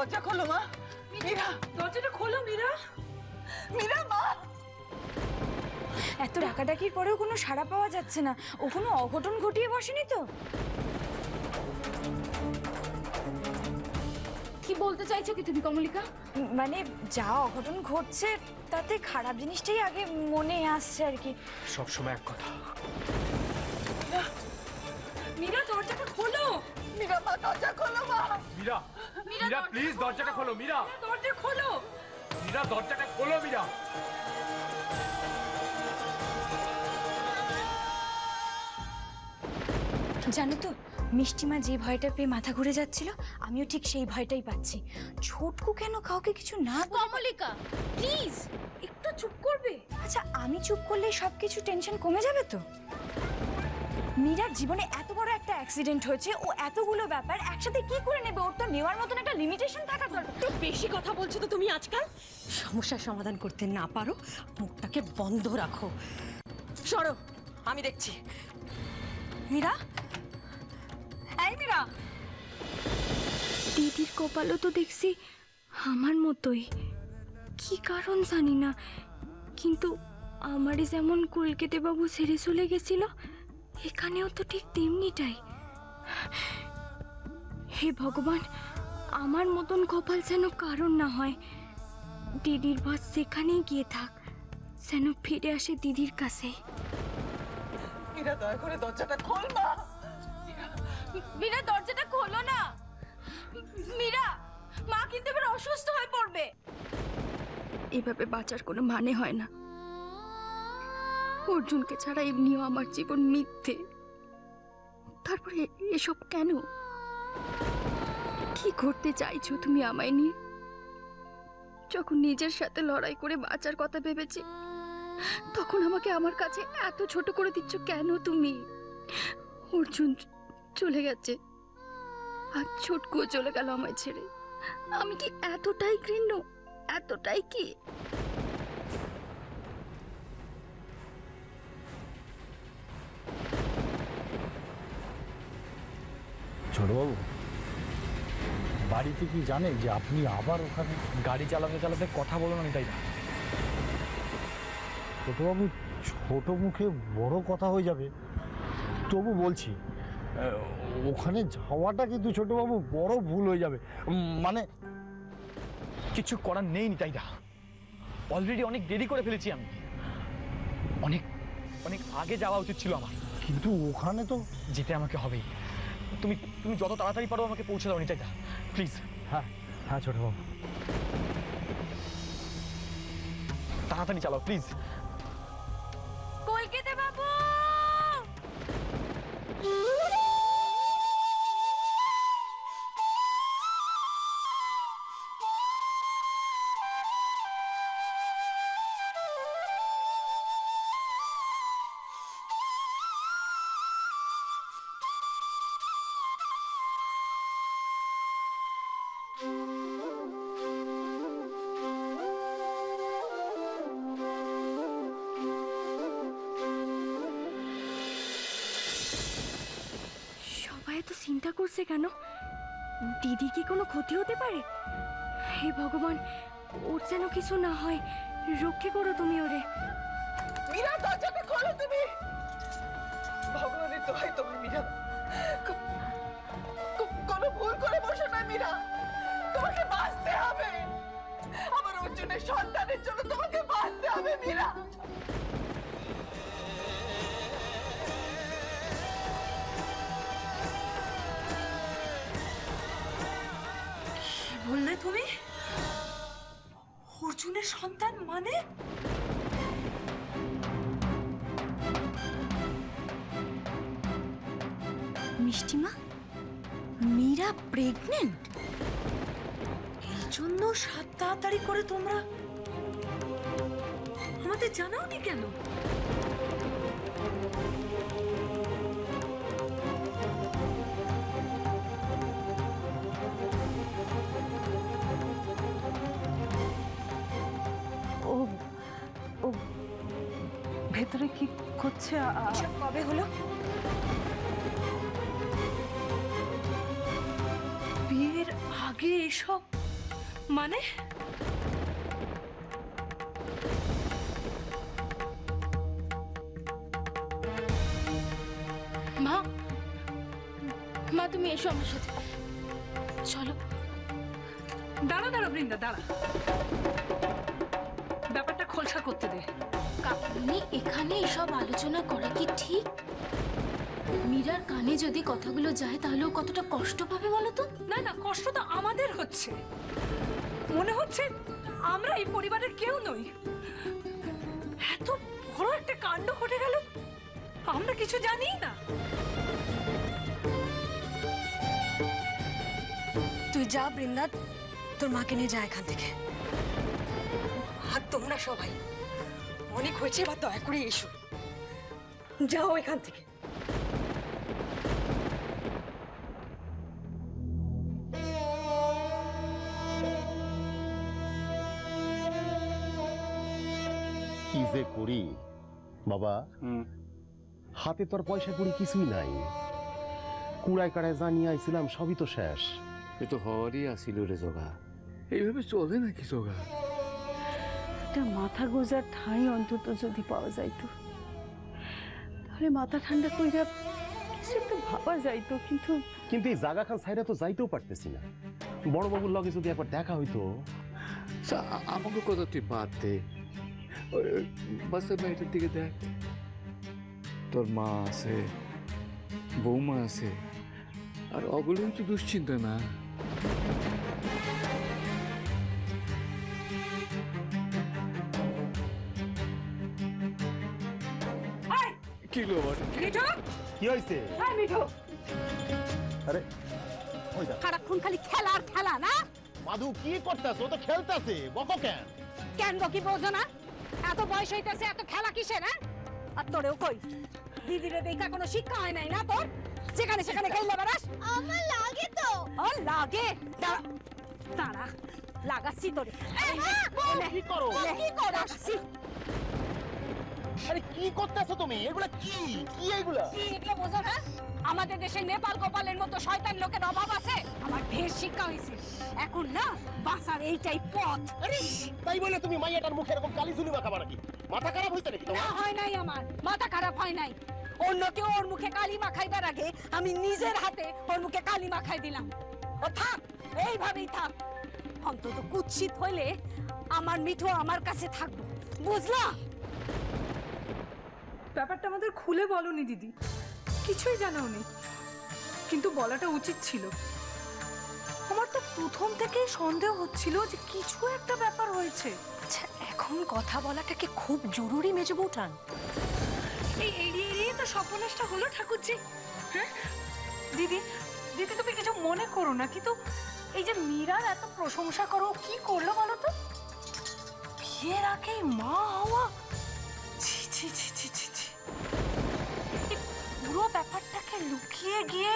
দরজা খোলো মা। মীরা, দরজাটা খোলো মীরা। মীরা মা। এত ডাকাডাকির পরেও কোনো সাড়া পাওয়া যাচ্ছে না। ও কোনো অঘটন ঘটিয়ে বসেনি তো? কি বলতে চাইছো কি তুমি কমলিকা? মানে যা অঘটন ঘটছে তাতে খারাপ জিনিসটাই আগে মনে আসছে আর কি। সবসময় এক কথা। মীরা দরজাটা খোলো। মীরা মা দরজা খোলো মা। মীরা, মীরা প্লিজ দরজাটা খোলো। মীরা, দরজা খোলো। মীরা দরজাটা খোলো। মীরা, জানো তো, মিষ্টিমা যে ভয়টা পেয়ে মাথা ঘুরে যাচ্ছিল, আমিও ঠিক সেই ভয়টাই পাচ্ছি। ছোটকু কেন কাউকে কিছু না কমলিকা প্লিজ একটু চুপ করবে? আচ্ছা, আমি চুপ করলে সবকিছু টেনশন কমে যাবে তো? মীরার জীবনে এত বড় একটা অ্যাক্সিডেন্ট হয়েছে, ও এতগুলো ব্যাপার একসাথে কি করে নেবে? ওর তো নেওয়ার মতন একটা লিমিটেশন থাকা দরকার। একটু বেশি কথা বলছো তো তুমি আজকাল। সমস্যার সমাধান করতে না পারো, মুখটাকে বন্ধ রাখো। সরো, আমি দেখছি। মীরা, এই মীরা। দিদির কপালও তো দেখছি আমার মতোই, কি কারণ জানি না, কিন্তু আমারই যেমন কলকাতা বাবু ছেড়ে চলে গেছিল, এখানেও তো ঠিক তেমনিটাই। হে ভগবান, আমার মতন কপাল যেন কারণ না হয়। দিদির বাস সেখানেই গিয়ে থাক, যেন ফিরে আসে দিদির কাছে। মীরা দয়া করে দরজাটা খোল মা। মীরা দরজাটা খোলো না। মীরা, মা কিন্তু এবার অসুস্থ হয়ে পড়বে। এভাবে বাঁচার কোনো মানে হয় না। অর্জুনকে ছাড়া এমনিও আমার জীবন মিথ্যে, তারপরে এসব কেন? কি করতে চাইছো তুমি আমায় নিয়ে? যখন নিজের সাথে লড়াই করে বাঁচার কথা ভেবেছি, তখন আমাকে আমার কাছে এত ছোট করে দিচ্ছ কেন তুমি? অর্জুন চলে গেছে, আর ছোটকুও চলে গেল আমায় ছেড়ে। আমি কি এতটাই ঘৃণ্য? এতটাই কি? ছোটবাবু, বাড়িতে কি জানে যে আপনি আবার ওখানে? গাড়ি চালাতে চালাতে কথা বলো না তাই না? ছোটবাবু, ছোট মুখে বড় কথা হয়ে যাবে। তবু বলছি, ওখানে যাওয়াটা কিন্তু ছোটবাবু বড় ভুল হয়ে যাবে। মানে কিছু করার নেই তাই না? অলরেডি অনেক দেরি করে ফেলেছি আমি। অনেক অনেক আগে যাওয়া উচিত ছিল আমার। কিন্তু ওখানে তো যেতে আমাকে হবেই। তুমি তুমি যত তাড়াতাড়ি পারো আমাকে পৌঁছে দাও নিতাইদা, প্লিজ। হ্যাঁ হ্যাঁ ছোটবাবু, তাড়াতাড়ি চালাও প্লিজ। কলকাতা বাবু! সবাই তো চিন্তা করছে কেন? দিদি কি কোনো ক্ষতি হতে পারে? হে ভগবান, ওর যেন কিছু না হয়, রক্ষে করো তুমি ওরে। মীরা দরজাটা খোলো তুমি। ভগবানের দোহাই তোমার মীরা, কোনো ভুল করে বসো না মীরা। তোমাকে বাঁচতে হবে, আমার অর্জুনের সন্তানের জন্য তোমাকে বাঁচতে হবে মীরা। বললে তুমি অর্জুনের সন্তান? মানে মিষ্টিমা, মীরা প্রেগনেন্ট? এই জন্য সাত তাড়াতাড়ি করে তোমরা আমাদের জানাওনি কেন? ও ভেতরে কি করছে? এসব কবে হলো? বিয়ের আগে এসব? মানে মা মা তুমি এসো আমার সাথে চলো। দাঁড়া দাঁড়া বৃন্দা দাঁড়া, ব্যাপারটা খোলসা করতে দে। কাকিমণি এখানে এসব আলোচনা করা কি ঠিক? মীরার কানে যদি কথাগুলো যায় তাহলে ও কতটা কষ্ট পাবে বলো তো? না না, কষ্ট তো আমাদের হচ্ছে, মনে হচ্ছে আমরা এই পরিবারের কেউ নই। এত বড় একটা কাণ্ড ঘটে গেল, আমরা কিছু জানি না। তুই যা বৃন্দা, তোর মাকে নিয়ে যা এখান থেকে। আর তোমরা সবাই অনেক হয়েছে, এবার দয়া করে এসো, যাও এখান থেকে। কি যে করি বাবা, হাতে তোর পয়সা করি কিছুই নাই। কুড়ায় কাড়ায় জানিয়ে আইছিলাম, সবই তো শেষ। এ তো হওয়ারই আসিল রে জগা, এইভাবে চলে নাকি জগা? একটা মাথা গোজার ঠাঁই অন্তত যদি পাওয়া যাইতো, তাহলে মাথা ঠান্ডা কইরা কিছু একটা ভাবা যাইতো। কিন্তু এই জাগা খান সাইরা তো যাইতেও পারতেছি না। বড় বাবুর লগে যদি একবার দেখা হইতো। আমাকে কথা তুই বাদ দে, বাসের বাড়িটার দিকে দেখ, তোর মা আছে, বৌমা আছে, আর ওগুলোই তো দুশ্চিন্তা না। কি লো কি হয়েছে? আরে সারাক্ষণ খালি খেলা আর খেলা না? মাধু কি করতেছ? ও তো খেলতেছে, বকো কেন? কেন কি বোঝো না? এত বয়স হইতেছে, এত খেলা কিসের? হ্যাঁ, আর তোরেও কই দিদিরে দেখা কোনো শিক্ষা হয় নাই না তোর? যেখানে সেখানে খেললে বেড়াস। আমার লাগে তো। ও লাগে, দাঁড়া লাগাচ্ছি তোরে। কি করো? কি করাচ্ছি? আরে কি করতেছ তুমি? এগুলা কি কি এগুলা? কি এগুলো বোঝো না? আমাদের দেশে নেপাল গোপালের মতো শয়তান লোকের অভাব আছে। আমার ঢের শিক্ষা হয়েছে, এখন না বাঁচার এইটাই পথ। আরে তাই বলে তুমি মাইয়াটার মুখে এরকম কালি ঝুলি মাখাবা নাকি? মাথা খারাপ হইছে নাকি না তোমার? হয় নাই, আমার মাথা খারাপ হয় নাই। অন্য কেউ ওর মুখে কালি মাখাইবার আগে আমি নিজের হাতে ওর মুখে কালি মাখাই দিলাম। ও থাক, এইভাবেই থাক। অন্তত কুৎসিত হইলে আমার মিঠু আমার কাছে থাকবো, বুঝলা? ব্যাপারটা আমাদের খুলে বলনি দিদি, কিছুই জানাওনি, কিন্তু বলাটা উচিত ছিল। আমার তো প্রথম থেকেই সন্দেহ হচ্ছিল যে কিছু একটা ব্যাপার হয়েছে। আচ্ছা, এখন কথা বলাটা কি খুব জরুরি মেজো বউঠান? এই এড়িয়ে এড়িয়ে তো সর্বনাশটা হলো ঠাকুরজি। হ্যাঁ দিদি, দিদি তুমি কিছু মনে করো না, কিন্তু এই যে মীরার এত প্রশংসা করো, কি করলো বলো তো? বিয়ের আগে মা হওয়া, ছি ছি ছি ছি ছি ছি। এই পুরো ব্যাপারটাকে লুকিয়ে গিয়ে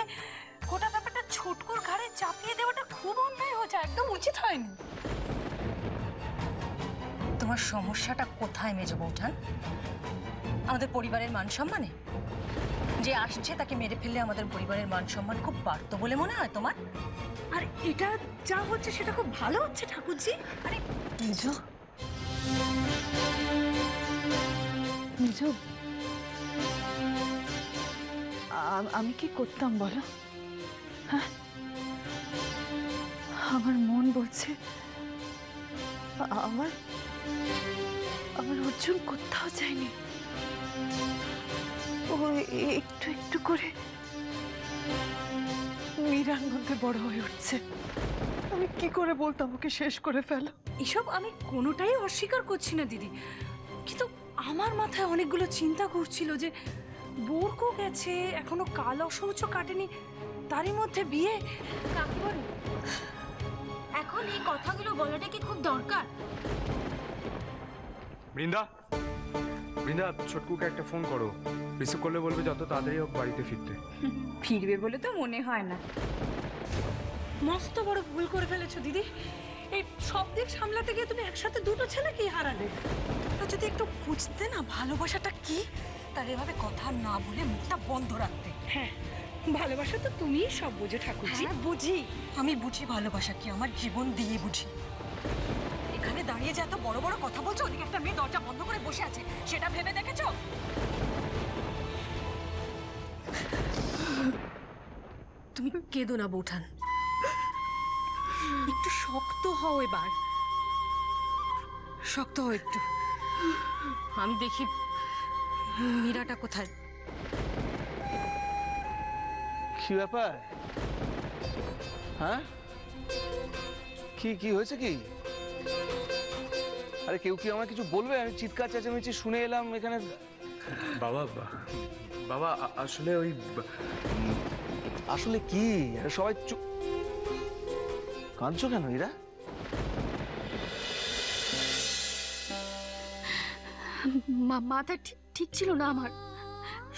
গোটা ব্যাপারটা ছোটকুর ঘাড়ে চাপিয়ে দেওয়াটা খুব অন্যায় হয়েছে, একদম উচিত হয়নি। তোমার সমস্যাটা কোথায় মেজো বউঠান? আমাদের পরিবারের মান সম্মানে? যে আসছে তাকে মেরে ফেললে আমাদের পরিবারের মান সম্মান খুব বাড়তো বলে মনে হয় তোমার? আর এটা যা হচ্ছে সেটা খুব ভালো হচ্ছে ঠাকুরজি। আরে মেজো, মেজো, আমি কি করতাম বলো? হ্যাঁ, আমার মন বলছে আমার অর্জুন কোথাও যায়নি। ও একটু একটু করে মীরার মধ্যে বড় হয়ে উঠছে। আমি কি করে বলতাম ওকে শেষ করে ফেলো? এসব আমি কোনোটাই অস্বীকার করছি না দিদি, কিন্তু আমার মাথায় অনেকগুলো চিন্তা ঘুরছিল যে বোরকো গেছে, এখনো কাল অসৌচ কাটেনি, তারই মধ্যে বিয়ে। কাকিমণি, এখন এই কথাগুলো বলাটা কি খুব দরকার? বৃন্দা, বৃন্দা, ছোটকুকে একটা ফোন করো, রিসিভ করলে বলবে যত তাড়াতাড়ি হোক বাড়িতে ফিরতে। ফিরবে বলে তো মনে হয় না। মস্ত বড় ভুল করে ফেলেছো দিদি, এই সব দিক সামলাতে গিয়ে তুমি একসাথে দুটো ছেলেকেই হারালে। তো যদি একটু বুঝতে না ভালোবাসাটা কি, তার এভাবে কথা না বলে মুখটা বন্ধ রাখতে। হ্যাঁ, ভালোবাসা তো তুমিই সব বোঝো ঠাকুরজি। হ্যাঁ বুঝি, আমি বুঝি ভালোবাসা কি, আমার জীবন দিয়ে বুঝি। এখানে দাঁড়িয়ে যে এত বড় বড় কথা বলছো, ওদিকে একটা মেয়ে দরজা বন্ধ করে বসে আছে, সেটা ভেবে দেখেছো? তুমি কেঁদো না বৌঠান, একটু শক্ত হও এবার, শক্ত হও একটু। আমি দেখি মীরাটা কোথায়। কি ব্যাপার? হ্যাঁ, কি কি হয়েছে কি? আরে কেউ কি আমায় কিছু বলবে? আমি চিৎকার চেঁচামেচি শুনে এলাম এখানে। বাবা বাবা আসলে ওই আসলে কি? আরে সবাই চুপ, কাঁদছো কেন এরা? মাথা ঠিক ছিল না আমার।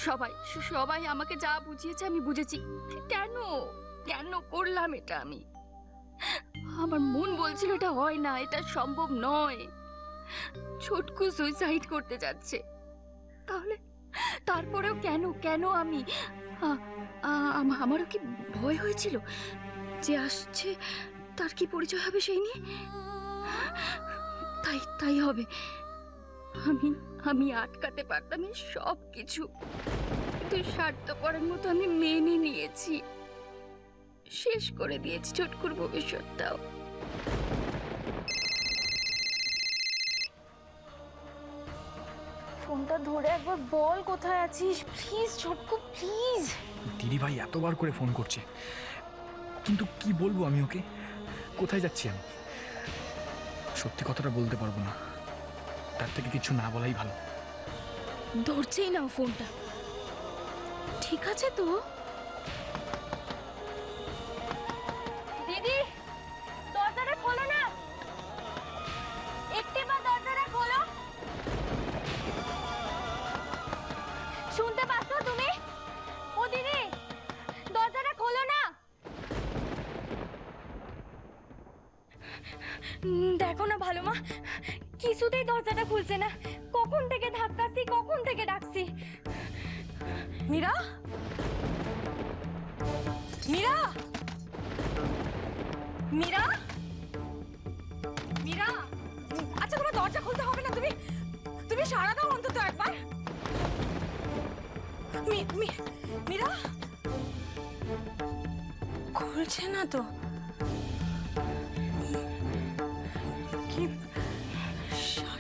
সবাই সবাই আমাকে যা বুঝিয়েছে আমি বুঝেছি। কেন কেন করলাম এটা আমি? আমার মন বলছিল এটা হয় না, এটা সম্ভব নয়। ছোটকু সুইসাইড করতে যাচ্ছে, তাহলে তারপরেও কেন কেন আমি? আমারও কি ভয় হয়েছিল যে আসছে তার কি পরিচয় হবে সেই নিয়ে? তাই হবে। আমি আটকাতে পারতাম সব কিছু, কিন্তু স্বার্থপরের মতো আমি মেনে নিয়েছি, শেষ করে দিয়েছি ছোটকুর ভবিষ্যৎটাও। ফোনটা ধরে একবার বল কোথায় আছিস প্লিজ ছোটকু, প্লিজ। দিদি ভাই এতবার করে ফোন করছে, কিন্তু কি বলবো আমি ওকে? কোথায় যাচ্ছি আমি? সত্যি কথাটা বলতে পারবো না, তার থেকে কিছু না বলাই ভালো। ধরছেই না ফোনটা, ঠিক আছে তো? দিদি দরজাটা খোলো না, একটিবার দরজাটা খোলো। শুনতে পাচ্ছো তুমি? ও দিদি দরজাটা খোলো না। দেখো না ভালো মা, কিছুতেই দরজাটা খুলছে না। কখন থেকে ধাক্কাচ্ছি, কখন থেকে ডাকছি। মীরা, মীরা, মীরা, মীরা, আচ্ছা তোমার দরজা খুলতে হবে না, তুমি সাড়া দাও অন্তত একবার। মীরা খুলছে না তো, কি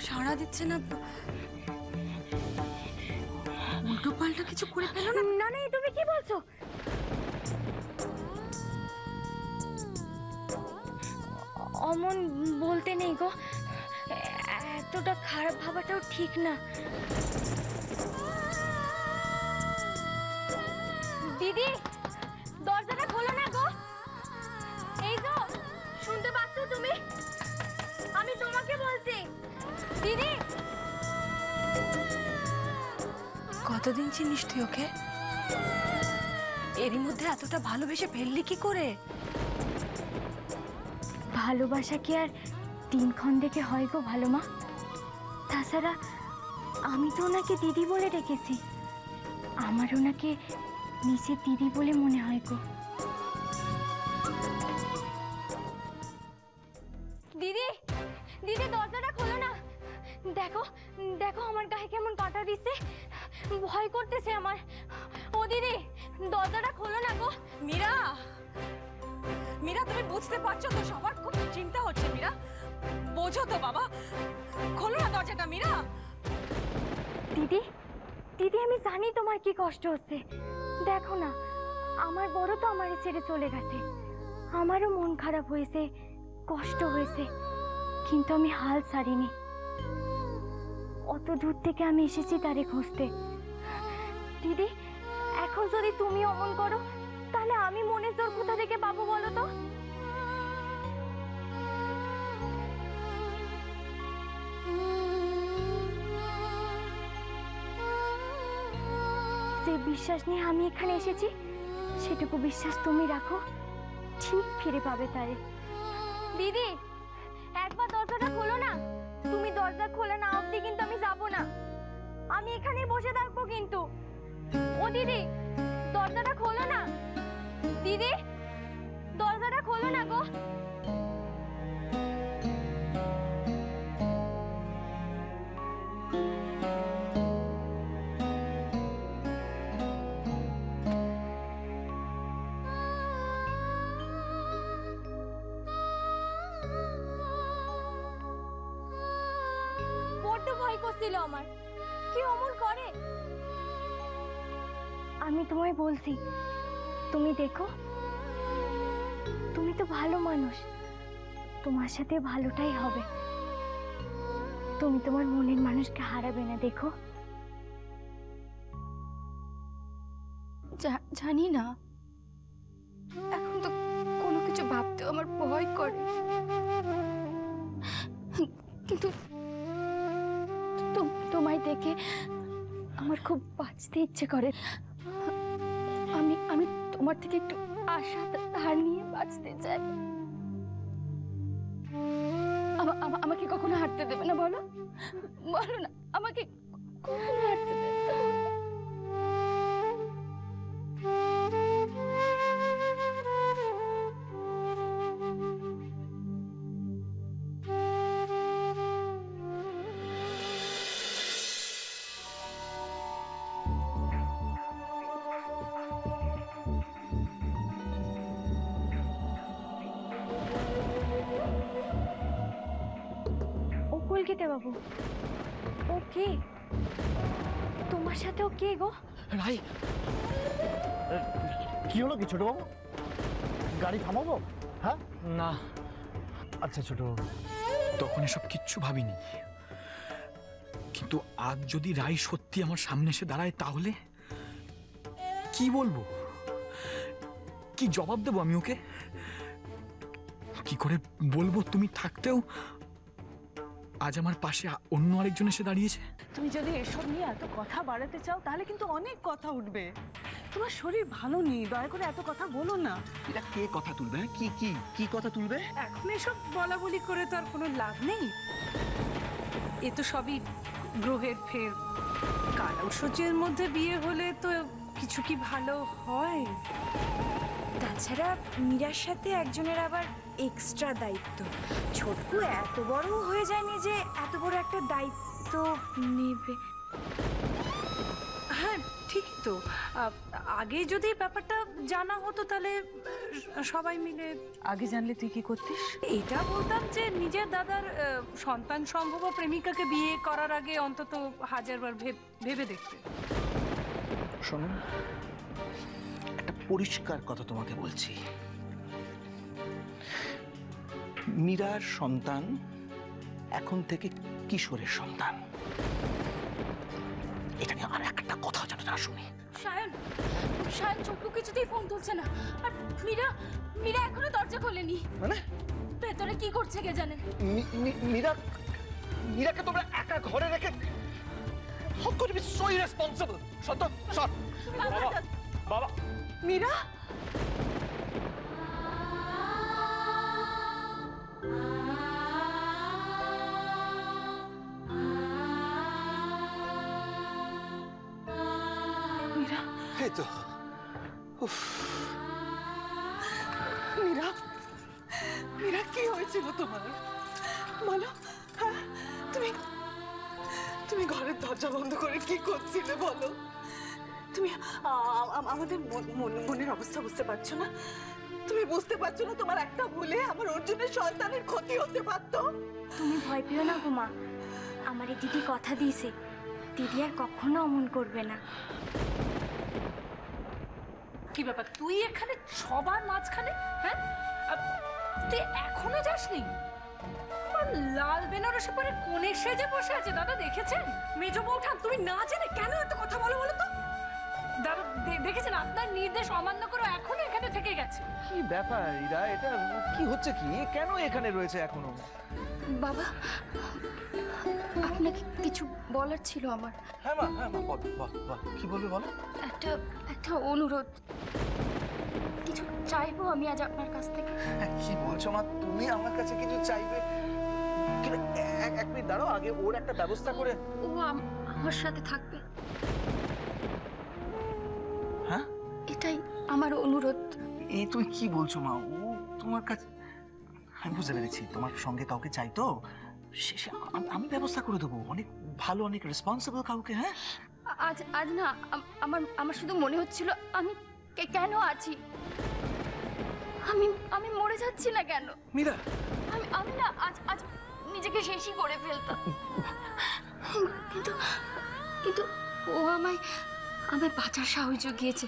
সাড়া দিচ্ছে না? উল্টো পাল্টা কিছু করে ফেলো না। না না, তুমি কি বলছো? অমন বলতে নেই গো, এতটা খারাপ ভাবাটাও ঠিক না। দিদি দরজাটা খোলো না গো। এই গো, শুনতে পাচ্ছ তুমি? আমি তোমাকে বলছি দিদি। কতদিন চিনিস তুই ওকে? এরই মধ্যে এতটা ভালোবেসে ফেললি কি করে? ভালোবাসা কি আর দিনক্ষণ দেখে হয় গো ভালো মা? তাছাড়া আমি তো ওনাকে দিদি বলে ডেকেছি, আমার ওনাকে নিজের দিদি বলে মনে হয় গো। দিদি দিদি দরজাটা খোলো না। দেখো দেখো আমার গায়ে কেমন কাঁটা দিচ্ছে, ভয় করতেছে আমার। ও দিদি দরজাটা খোলো না গো। মীরা, মীরা তুমি বুঝতে পারছো তো সবার খুব চিন্তা হচ্ছে। মীরা বোঝো তো বাবা, খোলো না দরজাটা। মীরা, দিদি দিদি আমি জানি তোমার কি কষ্ট হচ্ছে। দেখো না আমার বড় তো আমারে ছেড়ে চলে গেছে, আমারও মন খারাপ হয়েছে, কষ্ট হয়েছে, কিন্তু আমি হাল ছাড়িনি। অত দূর থেকে আমি এসেছি তারে খুঁজতে। দিদি এখন যদি তুমি অমন করো তাহলে আমি মনের জোর কোথা থেকে পাবো বলো তো? যে বিশ্বাস নিয়ে আমি এখানে এসেছি সেটুকু বিশ্বাস তুমি রাখো, ঠিক ফিরে পাবে তারে। দিদি একবার দরজাটা খোলো না। তুমি দরজা খোলা না অবধি কিন্তু আমি যাব না, আমি এখানেই বসে থাকবো কিন্তু। ও দিদি দরজাটা খোলো না দিদি, দরজাটা খোলো না গো। বড্ড ভয় করছিল আমার, কি অমন করে। আমি তোমায় বলছি, তুমি দেখো, তুমি তো ভালো মানুষ, তোমার সাথে ভালোটাই হবে। তুমি তোমার মনের মানুষকে হারাবে না, দেখো। জানি না, এখন তো কোনো কিছু ভাবতেও আমার ভয় করে, কিন্তু তোমায় দেখে আমার খুব বাঁচতে ইচ্ছে করে। আমি তোমার থেকে একটু আশা ধার নিয়ে বাঁচতে চাই। আমাকে কখনো হাঁটতে দেবে না, বলো বলো না, আমাকে কখনো হাঁটতে দেবে না। কলকাতা বাবু, ও কে? তোমার সাথে ও কে গো? রাই, কি হলো কি ছোট বাবু? গাড়ি থামাবো? হ্যাঁ না। আচ্ছা ছোট বাবু, তখন এসব কিচ্ছু ভাবিনি, কিন্তু আজ যদি রাই সত্যি আমার সামনে এসে দাঁড়ায় তাহলে কি বলবো, কি জবাব দেবো আমি ওকে? কি করে বলবো তুমি থাকতেও আজ আমার পাশে অন্য আরেকজন এসে দাঁড়িয়েছে? তুমি যদি এসব নিয়ে এত কথা বাড়াতে চাও তাহলে কিন্তু অনেক কথা উঠবে। তোমার শরীর ভালো নেই, দয়া করে এত কথা বলো না। এটা কে কথা তুলবে? কি কি কি কথা তুলবে? এখন এসব বলা বলি করে তো আর কোনো লাভ নেই। এ তো সবই গ্রহের ফের। কালসূচির মধ্যে বিয়ে হলে তো কিছু কি ভালো হয়? তাছাড়া মীরার সাথে একজনের আবার এক্সট্রা দায়িত্ব। ছোটকু এত বড় হয়ে যায়নি যে এত বড় একটা দায়িত্ব নেবে। হ্যাঁ ঠিকই তো, আগে যদি ব্যাপারটা জানা হতো তাহলে সবাই মিলে। আগে জানলে তুই কি করতিস? এটা বলতাম যে নিজের দাদার সন্তান সম্ভব প্রেমিকাকে বিয়ে করার আগে অন্তত হাজারবার ভেবে দেখতে। শোনো, একটা পরিষ্কার কথা তোমাকে বলছি, মীরার সন্তান এখন থেকে কিশোরের সন্তান। এটা নিয়ে আর একটা কথা যেন না শুনি। সায়ন, সায়ন ছোট্টু কিছুতেই ফোন তুলছে না, আর মীরা এখনো দরজা খোলেনি। মানে ভেতরে কি করছে কে জানে। মীরাকে তোমরা একা ঘরে রেখে, how could you be so irresponsible? সত্য, সর। বাবা, মীরা, এই তো। মীরা, মীরা কি হয়েছিল তোমার বলো? হ্যাঁ, তুমি ঘরের দরজা বন্ধ করে কি করছিলে বলো? তুমি আমাদের মনের অবস্থা বুঝতে পারছো না? তুমি বুঝতে পারছো না তোমার একটা ভুলে আমার অর্জুনের সন্তানের ক্ষতি হতে পারতো? তুমি ভয় পেও না গো মা, আমার দিদি কথা দিয়েছে, দিদি আর কখনো অমন করবে না। কি ব্যাপার, তুই এখানে সবার মাঝখানে? হ্যাঁ, তুই এখনো যাসনি? লাল বেনারসি পরে কোণে সেজে বসে আছে, দাদা দেখেছেন? মেজ বউঠা, তুমি না জেনে কেন এত কথা বলো বলো তো? দাদা দেখেছেন আপনার নির্দেশ অমান্য করে এখনো এখানে থেকে গেছে। কি ব্যাপার ইরা, এটা কি হচ্ছে? কি কেন এখানে রয়েছে এখনো? বাবা, আপনাকে কিছু বলার ছিল আমার। হ্যাঁ মা, হ্যাঁ মা, বল বল, কি বলবে বলো। একটা অনুরোধ, কিছু চাইবো আমি আজ আপনার কাছ থেকে। কি বলছো মা, তুমি আমার কাছে কিছু চাইবে? এক মিনিট দাঁড়াও, আগে ওর একটা ব্যবস্থা করে। ও আমার সাথে থাকবে। হ্যাঁ, আমার অনুরোধ। এই তুমি কি বলছো মা? ও তোমার কাছে, আমি বুঝতে পেরেছি তোমার সঙ্গে কাউকে চাই তো, আমি ব্যবস্থা করে দেবো, অনেক ভালো অনেক রেসপন্সিবল কাউকে। হ্যাঁ আজ আজ না আমার শুধু মনে হচ্ছিল আমি কেন আছি, আমি মরে যাচ্ছি না কেন মীরা? আমি না আজ নিজেকে শেষই করে ফেলতাম, কিন্তু কিন্তু ও আমায় বাঁচার সাহস জুগিয়েছে।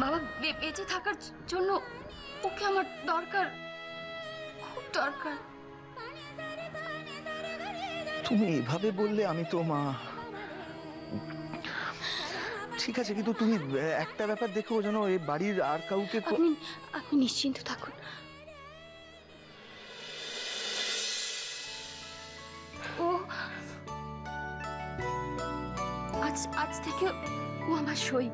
বাবা বেঁচে থাকার জন্য ওকে আমার দরকার, খুব দরকার। তুমি এভাবে বললে আমি তো মা, ঠিক আছে, কিন্তু তুমি একটা ব্যাপার দেখো যেন এই বাড়ির আর কাউকে। আপনি নিশ্চিন্ত থাকুন, ও আজ থেকে ও আমার সই।